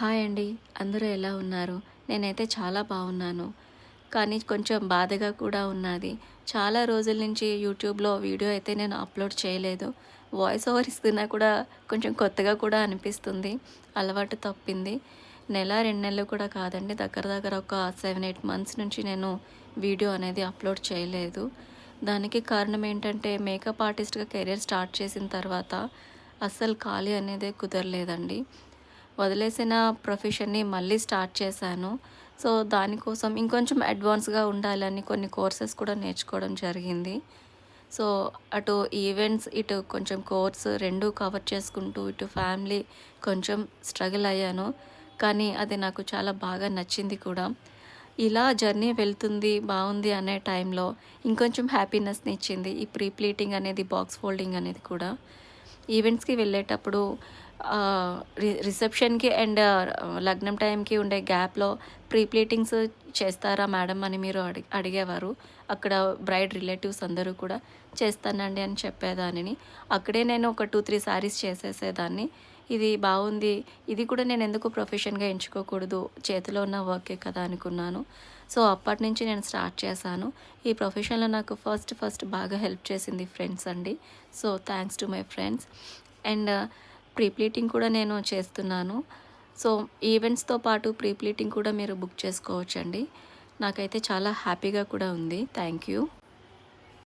Hi అండి. అందరూ ఎలా ఉన్నారు? నేనైతే చాలా బాగున్నాను. కానీ కొంచెం బాధగా కూడా ఉన్నది. చాలా రోజుల నుంచి యూట్యూబ్‌లో వీడియో అయితే నేను అప్‌లోడ్ చేయలేదు. వాయిస్ ఓవర్ ఇస్తున్నా కూడా కొంచెం కొత్తగా కూడా అనిపిస్తుంది. అలవాటు తప్పింది. నెల, 2 నెలలు కూడా కాదండి. దగ్గర దగ్గర ఒక 7, 8 మంత్స్ నుంచి నేను వీడియో అనేది అప్‌లోడ్ చేయలేదు. దానికి కారణం ఏంటంటే మేకప్ ఆర్టిస్ట్‌గా కెరియర్ స్టార్ట్ చేసిన తర్వాత అస్సలు ఖాళీ అనేదే కుదరలేదండి. వదిలేసిన ప్రొఫెషన్‌ని మళ్ళీ స్టార్ట్ చేశాను. సో, దానికోసం ఇంకొంచెం అడ్వాన్స్‌గా ఉండాలని కొన్ని కోర్సెస్ కూడా నేర్చుకోవడం జరిగింది. సో, అటు ఈవెంట్స్, ఇటు కొంచెం కోర్స్ 2 కవర్ చేసుకుంటూ, ఇటు ఫ్యామిలీ కొంచెం స్ట్రగుల్ అయ్యాను. కానీ అది నాకు చాలా బాగా నచ్చింది కూడా. ఇలా జర్నీ వెళ్తుంది, బావుంది అనే టైంలో ఇంకొంచెం హ్యాపీనెస్‌ని ఇచ్చింది. ఈ ప్రీ ప్లీటింగ్ అనేది, బాక్స్ ఫోల్డింగ్ అనేది కూడా. ఈవెంట్స్‌కి వెళ్ళేటప్పుడు రిసెప్షన్‌కి అండ్ లగ్నం టైంకి ఉండే గ్యాప్‌లో ప్రీ ప్లీటింగ్స్ చేస్తారా మేడం అని మీరు అడిగేవారు. అక్కడ బ్రైడ్ రిలేటివ్స్ అందరూ కూడా చేస్తానండి అని చెప్పేదానిని. అక్కడే నేను ఒక 2, 3 శారీస్ చేసేసేదాన్ని. ఇది బావుంది. ఇది కూడా నేను ఎందుకు ప్రొఫెషన్‌గా ఎంచుకోకూడదు. చేతిలో ఉన్న వర్కే కదా అనుకున్నాను. సో, అప్పటినుంచి నేను స్టార్ట్ చేశాను. ఈ ప్రొఫెషన్‌లో నాకు ఫస్ట్ బాగా హెల్ప్ చేసింది ఫ్రెండ్స్ అండి. So, thanks to my friends. And pre pleating కూడా నేను చేస్తున్నాను. సో, ఈవెంట్స్‌తో పాటు ప్రీ ప్లీటింగ్ కూడా మీరు బుక్ చేసుకోవచ్చండి. నాకైతే చాలా హ్యాపీగా కూడా ఉంది. Thank you.